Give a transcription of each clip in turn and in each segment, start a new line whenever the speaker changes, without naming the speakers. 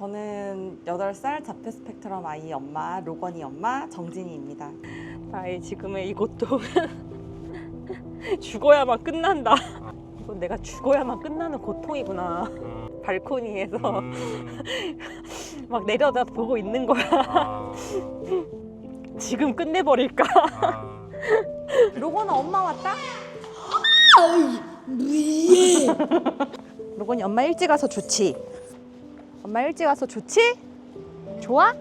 저는 8살 자폐 스펙트럼 아이 엄마, 로건이 엄마 정진이입니다.
나의 지금의 이 고통은 죽어야만 끝난다. 이건 내가 죽어야만 끝나는 고통이구나. 발코니에서 막 내려다 보고 있는 거야. 지금 끝내버릴까?
로건아 엄마 왔다? 로건이 엄마 일찍 와서 좋지? 엄마 일찍 와서 좋지? 좋아?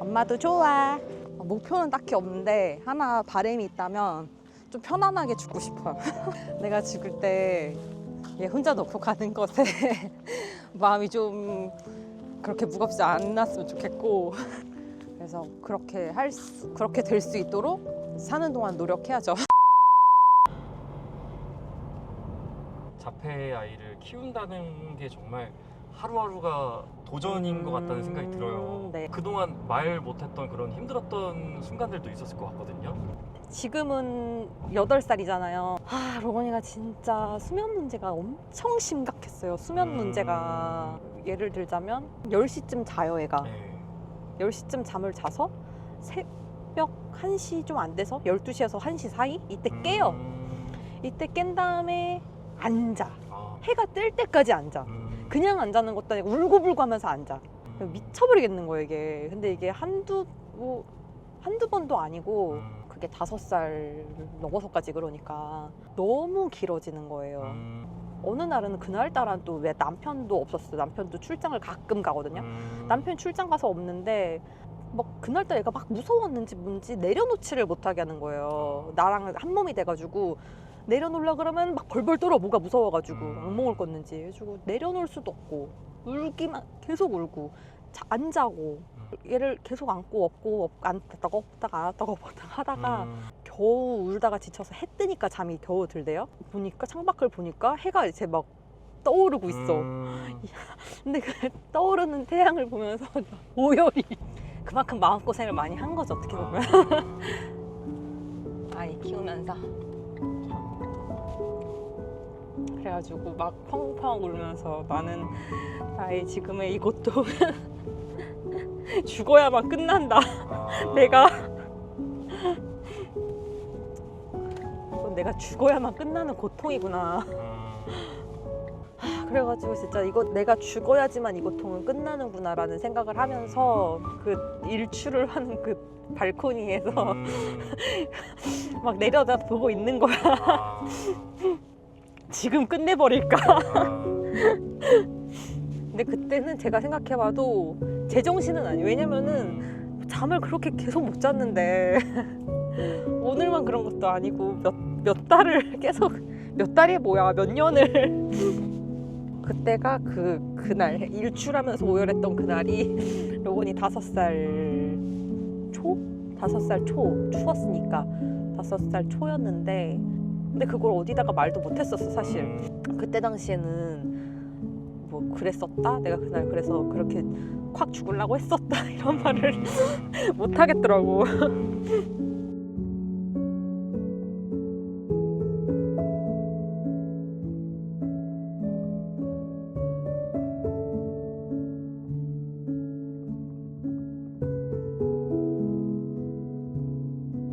엄마도 좋아. 목표는 딱히 없는데 하나 바람이 있다면 좀 편안하게 죽고 싶어요. 내가 죽을 때 얘 혼자 놓고 가는 것에 마음이 좀 그렇게 무겁지 않았으면 좋겠고, 그래서 그렇게 될 수 있도록 사는 동안 노력해야죠.
자폐 아이를 키운다는 게 정말 하루하루가 도전인 것 같다는 생각이 들어요.
네.
그동안 말 못했던 그런 힘들었던 순간들도 있었을 것 같거든요.
지금은 8살이잖아요. 로건이가 진짜 수면 문제가 엄청 심각했어요. 수면 문제가 예를 들자면 10시쯤 자요, 애가.
네.
10시쯤 잠을 자서 새벽 1시 좀 안 돼서 12시에서 1시 사이? 이때 깨요. 이때 깬 다음에 앉아. 해가 뜰 때까지 앉아. 그냥 앉아는 것도 아니고 울고불고 하면서 앉아. 미쳐버리겠는 거예요, 이게. 근데 이게 한두 번도 아니고 그게 5살 넘어서까지 그러니까 너무 길어지는 거예요. 어느 날은 그날따라 또 왜 남편도 없었어요. 남편도 출장을 가끔 가거든요. 남편 출장 가서 없는데 막 그날따라 얘가 막 무서웠는지 뭔지 내려놓지를 못하게 하는 거예요. 나랑 한 몸이 돼가지고 내려놓으려 그러면 막 벌벌 떨어, 뭐가 무서워가지고 악몽을 꿨는지 해주고, 내려놓을 수도 없고 울기만 계속 울고 안 자고 얘를 계속 안고 업고 앉다가 엎다가 안 왔다가 엎다가 하다가 겨우 울다가 지쳐서 해 뜨니까 잠이 겨우 들대요. 보니까 창밖을 보니까 해가 이제 막 떠오르고 있어. 근데 그 떠오르는 태양을 보면서 오열이 그만큼 마음고생을 많이 한 거죠, 어떻게 보면. 아이 키우면서. 그래가지고 막 펑펑 울면서 나는 나의 지금의 이 고통은 죽어야만 끝난다. 내가 이건 내가 죽어야만 끝나는 고통이구나. 그래가지고 진짜 이거 내가 죽어야지만 이 고통은 끝나는구나 라는 생각을 하면서 그 일출을 하는 그 발코니에서 막 내려다 보고 있는 거야. 지금 끝내버릴까? 근데 그때는 제가 생각해봐도 제정신은 아니에요. 왜냐면은 잠을 그렇게 계속 못 잤는데 오늘만 그런 것도 아니고 몇 달을 계속, 몇 달이 뭐야, 몇 년을. 그때가 그날 일출하면서 오열했던 그날이 로건이 5살 초? 5살 초 추웠으니까 5살 초였는데, 근데 그걸 어디다가 말도 못했었어, 사실. 그때 당시에는 뭐 그랬었다? 내가 그날 그래서 그렇게 콱 죽으려고 했었다 이런 말을 못하겠더라고.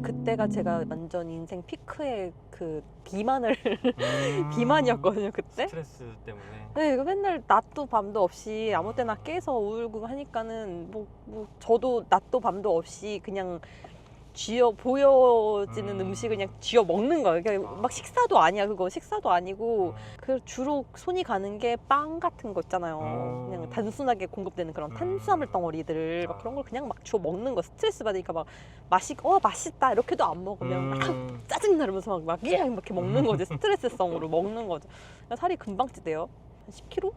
그때가 제가 완전 인생 피크의 그 비만을 비만이었거든요, 그때.
스트레스 때문에.
네, 이거 맨날 낮도 밤도 없이 아무 때나 깨서 울고 하니까는 뭐 저도 낮도 밤도 없이 그냥 보여지는 음식을 그냥 쥐어 먹는 거예요. 그러니까 막 식사도 아니야, 그거. 식사도 아니고 그 주로 손이 가는 게 빵 같은 거 있잖아요. 그냥 단순하게 공급되는 그런 탄수화물 덩어리들, 막 그런 걸 그냥 막 주워 먹는 거. 스트레스 받으니까 막 맛있다 이렇게도 안 먹으면 막 짜증 나면서 막 이렇게 먹는 거지. 스트레스성으로 먹는 거죠. 살이 금방 찌대요. 한 10kg?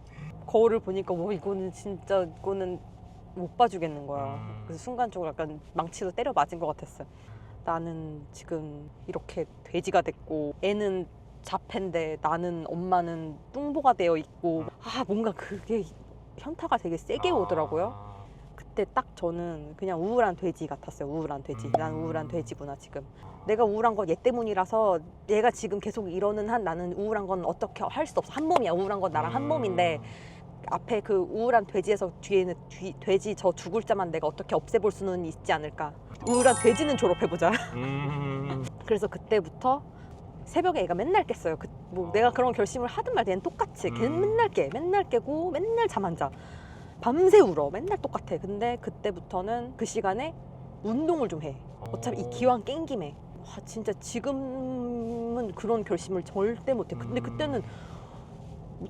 거울을 보니까 이거는 진짜 못 봐주겠는 거야. 그래서 순간적으로 약간 망치로 때려 맞은 것 같았어요. 나는 지금 이렇게 돼지가 됐고, 애는 자폐인데 나는, 엄마는 뚱보가 되어 있고, 뭔가 그게 현타가 되게 세게 오더라고요. 그때 딱 저는 그냥 우울한 돼지 같았어요. 우울한 돼지. 난 우울한 돼지구나, 지금. 내가 우울한 건 얘 때문이라서, 얘가 지금 계속 이러는 한 나는 우울한 건 어떻게 할 수 없어. 한 몸이야. 우울한 건 나랑 한 몸인데 앞에 그 우울한 돼지에서 뒤에는 돼지 저 두 글자만 내가 어떻게 없애볼 수는 있지 않을까. 우울한 돼지는 졸업해보자. 그래서 그때부터 새벽에 애가 맨날 깼어요. 뭐 내가 그런 결심을 하든 말든 얘는 똑같이 걔는 맨날 깨고 맨날 잠 안 자. 밤새 울어. 맨날 똑같아. 근데 그때부터는 그 시간에 운동을 좀 해. 어차피 이 기왕 깬 김에. 와, 진짜 지금은 그런 결심을 절대 못해. 근데 그때는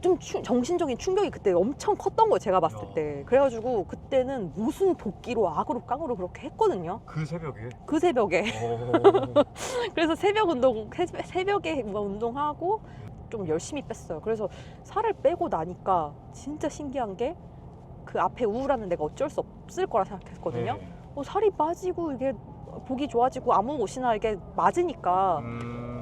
좀 정신적인 충격이 그때 엄청 컸던 거예요. 제가 봤을 때. 그래가지고 그때는 무슨 도끼로 악으로 깡으로 그렇게 했거든요.
그 새벽에?
그 새벽에. 그래서 새벽에 뭐 운동하고 좀 열심히 뺐어요. 그래서 살을 빼고 나니까 진짜 신기한 게 그 앞에 우울함은 내가 어쩔 수 없을 거라 생각했거든요.
네.
살이 빠지고 이게 보기 좋아지고 아무 옷이나 이게 맞으니까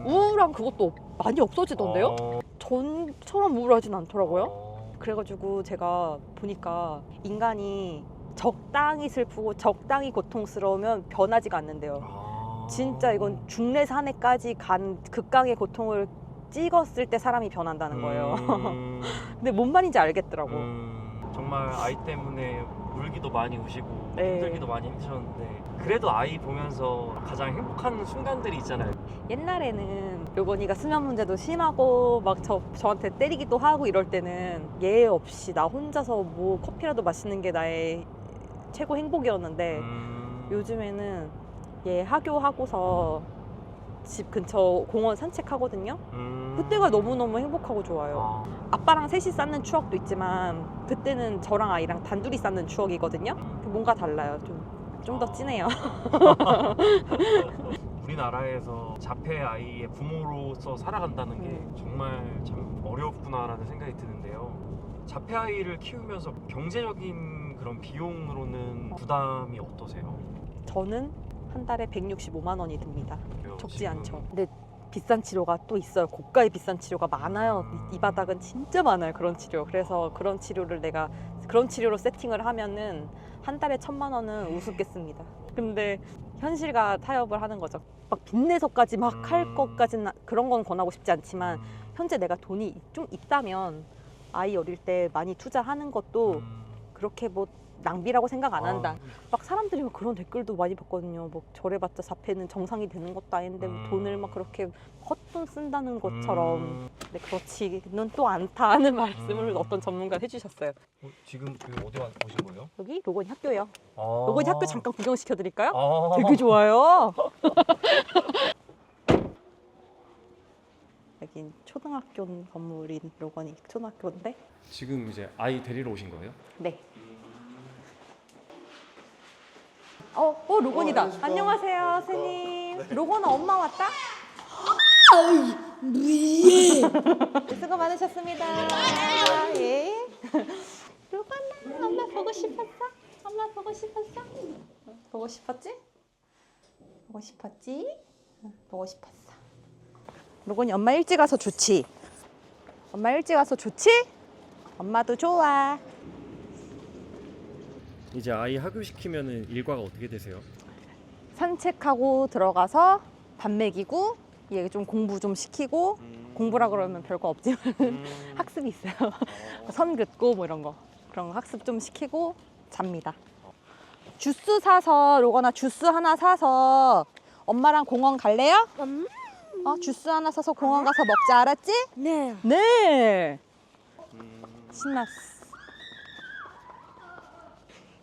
우울함 그것도 많이 없어지던데요? 전처럼 우울하진 않더라고요. 그래가지고 제가 보니까 인간이 적당히 슬프고 적당히 고통스러우면 변하지가 않는데요. 진짜 이건 중내산에까지 간 극강의 고통을 찍었을 때 사람이 변한다는 거예요. 근데 뭔 말인지 알겠더라고.
정말 아이 때문에 울기도 많이 우시고
네.
힘들기도 많이 힘드셨는데 그래도 아이 보면서 가장 행복한 순간들이 있잖아요.
옛날에는 로건이가 수면 문제도 심하고 막 저한테 때리기도 하고 이럴 때는 얘 없이 나 혼자서 뭐 커피라도 마시는 게 나의 최고 행복이었는데 요즘에는 얘 하교하고서 집 근처 공원 산책하거든요. 그때가 너무너무 행복하고 좋아요. 아빠랑 셋이 쌓는 추억도 있지만 그때는 저랑 아이랑 단둘이 쌓는 추억이거든요. 뭔가 달라요. 좀 더 진해요.
우리나라에서 자폐 아이의 부모로서 살아간다는 게 정말 참 어렵구나라는 생각이 드는데요. 자폐 아이를 키우면서 경제적인 그런 비용으로는 부담이 어떠세요?
저는 한 달에 165만 원이 듭니다. 적지
지금.
않죠. 근데 비싼 치료가 또 있어요. 고가의 비싼 치료가 많아요. 이 바닥은 진짜 많아요. 그런 치료. 그래서 그런 치료를 내가 그런 치료로 세팅을 하면은 한 달에 1,000만 원은 우습겠습니다. 근데 현실과 타협을 하는 거죠. 막 빚내서까지 막 할 것까지는 그런 건 권하고 싶지 않지만 현재 내가 돈이 좀 있다면 아이 어릴 때 많이 투자하는 것도 그렇게 뭐 낭비라고 생각 안 한다. 막 사람들이 막 그런 댓글도 많이 봤거든요. 뭐 저래봤자 자폐는 정상이 되는 것도 아닌데 뭐 돈을 막 그렇게 헛돈 쓴다는 것처럼. 근데 그렇지는 또 않다는 말씀을 어떤 전문가가 해주셨어요.
지금 어디 오신 거예요?
여기 로건이 학교예요. 로건이 학교 잠깐 구경시켜 드릴까요?
아.
되게 좋아요. 여긴 초등학교 건물인 로건이 초등학교인데.
지금 이제 아이 데리러 오신 거예요?
네. 로건이다. 안녕하세요, 선생님. 로건아, 엄마 왔다? 수고 많으셨습니다. 예. 로건아, 엄마 보고 싶었어? 엄마 보고 싶었어? 보고 싶었지? 보고 싶었지? 보고 싶었어.
로건이 엄마 일찍 와서 좋지? 엄마 일찍 와서 좋지? 엄마도 좋아.
이제 아이 학교시키면은 일과가 어떻게 되세요?
산책하고 들어가서 밥 먹이고 얘 좀 공부 좀 시키고 공부라 그러면 별거 없지만 학습이 있어요. 선 긋고 뭐 이런 거 그런 거 학습 좀 시키고 잡니다. 주스 사서 로건아 주스 하나 사서 엄마랑 공원 갈래요? 주스 하나 사서 공원 가서 먹자 알았지?
네.
네. 신났어.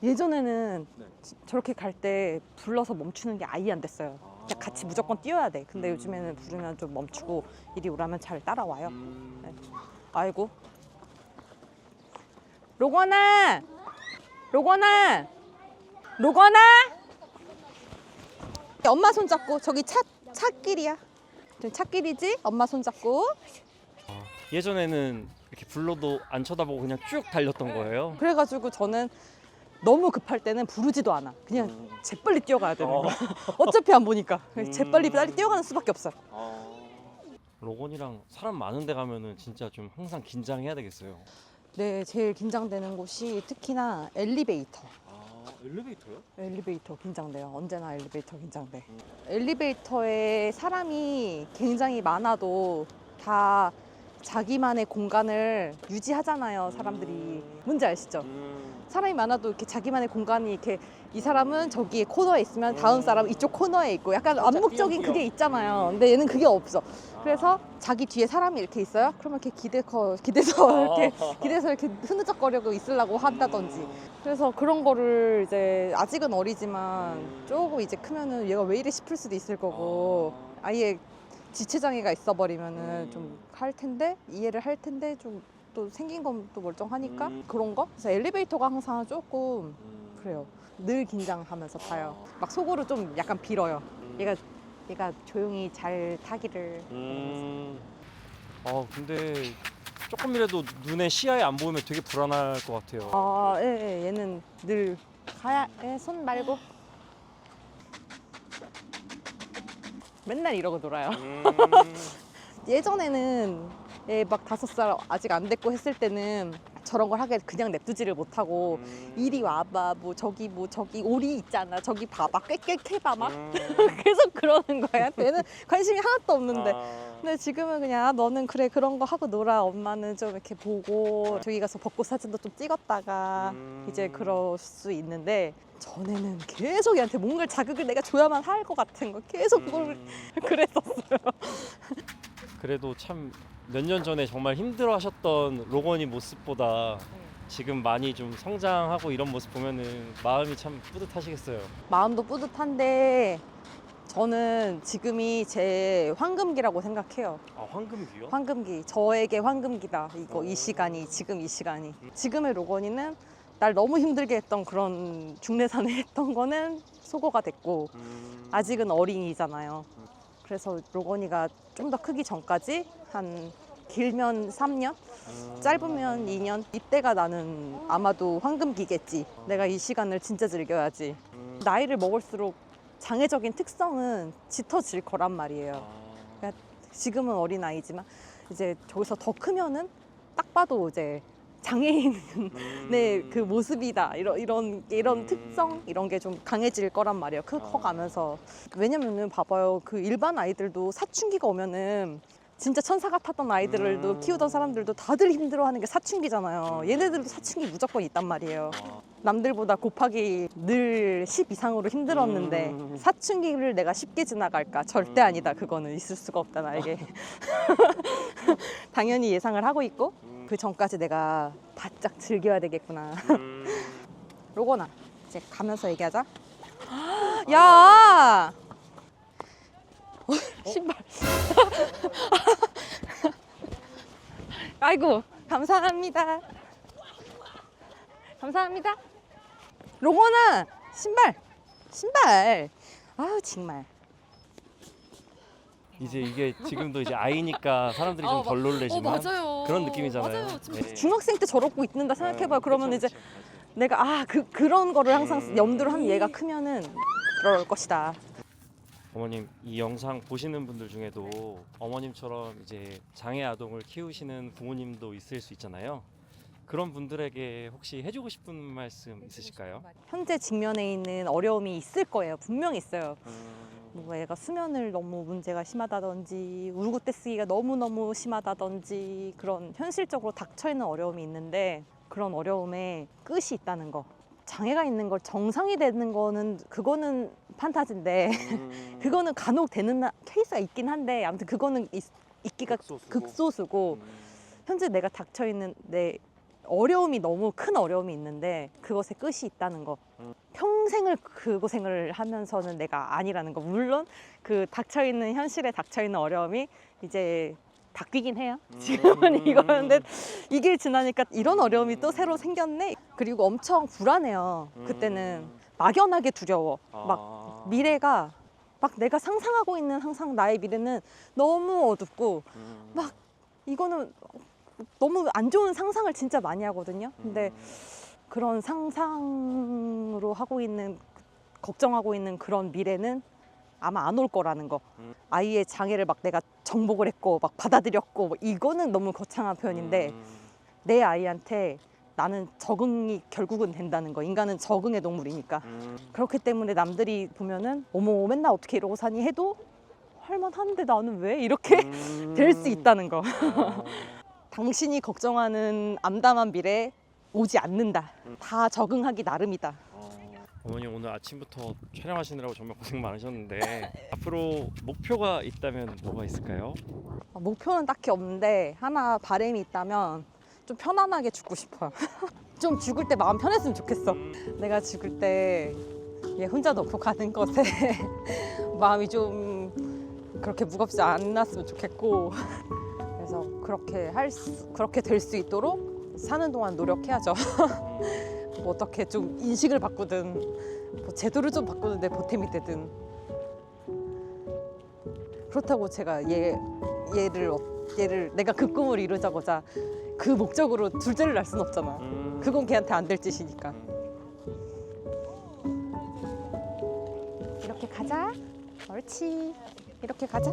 예전에는 저렇게 갈 때 불러서 멈추는 게 아예 안 됐어요. 그냥 같이 무조건 뛰어야 돼. 근데 요즘에는 부르면 좀 멈추고 이리 오라면 잘 따라와요. 네. 아이고. 로건아! 로건아! 로건아! 엄마 손 잡고 저기 차길이야. 저기 차길이지? 엄마 손 잡고.
예전에는 이렇게 불러도 안 쳐다보고 그냥 쭉 달렸던 거예요.
그래가지고 저는 너무 급할 때는 부르지도 않아. 그냥 재빨리 뛰어가야 되는 거야. 어차피 안 보니까. 재빨리 뛰어가는 수밖에 없어요.
로건이랑 사람 많은 데 가면은 진짜 좀 항상 긴장해야 되겠어요.
네, 제일 긴장되는 곳이 특히나 엘리베이터.
엘리베이터요?
엘리베이터 긴장돼요. 언제나 엘리베이터 긴장돼. 엘리베이터에 사람이 굉장히 많아도 다 자기만의 공간을 유지하잖아요, 사람들이. 뭔지 아시죠? 사람이 많아도 이렇게 자기만의 공간이 이렇게 이 사람은 저기 코너에 있으면 다음 사람은 이쪽 코너에 있고 약간 암묵적인 그게 있잖아요. 근데 얘는 그게 없어. 그래서 자기 뒤에 사람이 이렇게 있어요. 그러면 이렇게 기대서 이렇게 흐느적거리고 있으려고 한다든지. 그래서 그런 거를 이제 아직은 어리지만 조금 이제 크면은 얘가 왜 이래 싶을 수도 있을 거고 아예 지체장애가 있어버리면은 좀 할 텐데 이해를 할 텐데 좀 또 생긴 건 또 멀쩡하니까 그런 거. 그래서 엘리베이터가 항상 조금 그래요. 늘 긴장하면서 타요. 막 속으로 좀 약간 빌어요. 얘가 조용히 잘 타기를.
근데 조금이라도 눈에 시야에 안 보이면 되게 불안할 것 같아요.
아, 예, 얘는 늘 가야, 손 말고. 맨날 이러고 놀아요. 예전에는 얘 막 5살 아직 안 됐고 했을 때는 저런 걸 하게 그냥 냅두지를 못하고 이리 와봐 뭐 저기 오리 있잖아 저기 봐봐 꽥꽥해봐 막 계속 그러는 거야. 얘는 관심이 하나도 없는데 근데 지금은 그냥 너는 그래 그런 거 하고 놀아. 엄마는 좀 이렇게 보고 저기 가서 벚꽃 사진도 좀 찍었다가 이제 그럴 수 있는데 전에는 계속 얘한테 뭔가를 자극을 내가 줘야만 할 것 같은 거 계속 그걸 그랬었어요.
그래도 참 몇 년 전에 정말 힘들어하셨던 로건이 모습보다 지금 많이 좀 성장하고 이런 모습 보면은 마음이 참 뿌듯하시겠어요.
마음도 뿌듯한데 저는 지금이 제 황금기라고 생각해요.
아, 황금기요?
황금기. 저에게 황금기다. 이 시간이 지금 이 시간이. 지금의 로건이는 날 너무 힘들게 했던 그런 중내산에 했던 거는 소거가 됐고 아직은 어린이잖아요. 그래서 로건이가 좀 더 크기 전까지 한 길면 3년, 짧으면 2년 이때가 나는 아마도 황금기겠지. 내가 이 시간을 진짜 즐겨야지. 나이를 먹을수록 장애적인 특성은 짙어질 거란 말이에요. 그러니까 지금은 어린아이지만 이제 저기서 더 크면은 딱 봐도 이제 장애인의 그 모습이다. 이런 특성 이런 게 좀 강해질 거란 말이에요. 커가면서. 왜냐면은 봐봐요. 그 일반 아이들도 사춘기가 오면은 진짜 천사 같았던 아이들도 키우던 사람들도 다들 힘들어하는 게 사춘기잖아요. 얘네들도 사춘기 무조건 있단 말이에요. 남들보다 곱하기 늘 10 이상으로 힘들었는데 사춘기를 내가 쉽게 지나갈까? 절대 아니다. 그거는 있을 수가 없다 나에게. 당연히 예상을 하고 있고 그 전까지 내가 바짝 즐겨야 되겠구나. 로건아 이제 가면서 얘기하자. 야! 신발. 아이고 감사합니다. 감사합니다. 로건아 신발. 아우 정말.
이제 이게 지금도 이제 아이니까 사람들이 좀 덜 놀래지만
맞아요.
그런 느낌이잖아요.
맞아요.
네.
중학생 때 저러고 있는다 생각해봐요. 그러면 이제 내가 그런 거를 항상 염두를 하면 얘가 크면은 그럴 것이다.
어머님, 이 영상 보시는 분들 중에도 어머님처럼 이제 장애 아동을 키우시는 부모님도 있을 수 있잖아요. 그런 분들에게 혹시 해주고 싶은 말씀 있으실까요?
현재 직면해 있는 어려움이 있을 거예요. 분명히 있어요. 뭐 애가 수면을 너무 문제가 심하다든지 울고 떼쓰기가 너무너무 심하다든지 그런 현실적으로 닥쳐있는 어려움이 있는데 그런 어려움에 끝이 있다는 거. 장애가 있는 걸 정상이 되는 거는 그거는 판타지인데 그거는 간혹 되는 케이스가 있긴 한데 아무튼 그거는 있기가 극소수고 현재 내가 닥쳐있는 내 어려움이 너무 큰 어려움이 있는데 그것에 끝이 있다는 거. 평생을 그 고생을 하면서는 내가 아니라는 거. 물론 그 닥쳐있는 현실에 닥쳐있는 어려움이 이제 바뀌긴 해요. 지금은 이거였는데 이게 지나니까 이런 어려움이 또 새로 생겼네. 그리고 엄청 불안해요. 그때는 막연하게 두려워. 막 미래가 막 내가 상상하고 있는 항상 나의 미래는 너무 어둡고 막 이거는 너무 안 좋은 상상을 진짜 많이 하거든요. 근데 그런 상상으로 하고 있는 걱정하고 있는 그런 미래는 아마 안 올 거라는 거. 아이의 장애를 막 내가 정복을 했고 막 받아들였고 뭐 이거는 너무 거창한 표현인데 내 아이한테 나는 적응이 결국은 된다는 거. 인간은 적응의 동물이니까. 그렇기 때문에 남들이 보면은 어머 맨날 어떻게 이러고 사니 해도
할만한데 나는 왜 이렇게 될 수 있다는 거. 당신이 걱정하는 암담한 미래 오지 않는다. 다 적응하기 나름이다.
어머님 오늘 아침부터 촬영하시느라고 정말 고생 많으셨는데 앞으로 목표가 있다면 뭐가 있을까요?
목표는 딱히 없는데 하나 바람이 있다면 좀 편안하게 죽고 싶어요. 좀 죽을 때 마음 편했으면 좋겠어. 내가 죽을 때 얘 혼자 놓고 가는 것에 마음이 좀 그렇게 무겁지 않았으면 좋겠고, 그래서 그렇게 될 수 있도록 사는 동안 노력해야죠. 뭐 어떻게 좀 인식을 바꾸든 뭐 제도를 좀 바꾸는 데 보탬이 되든. 그렇다고 제가 얘를 내가 그 꿈을 이루자고자 그 목적으로 둘째를 낳을 수는 없잖아. 그건 걔한테 안 될 짓이니까. 이렇게 가자. 옳지. 이렇게 가자.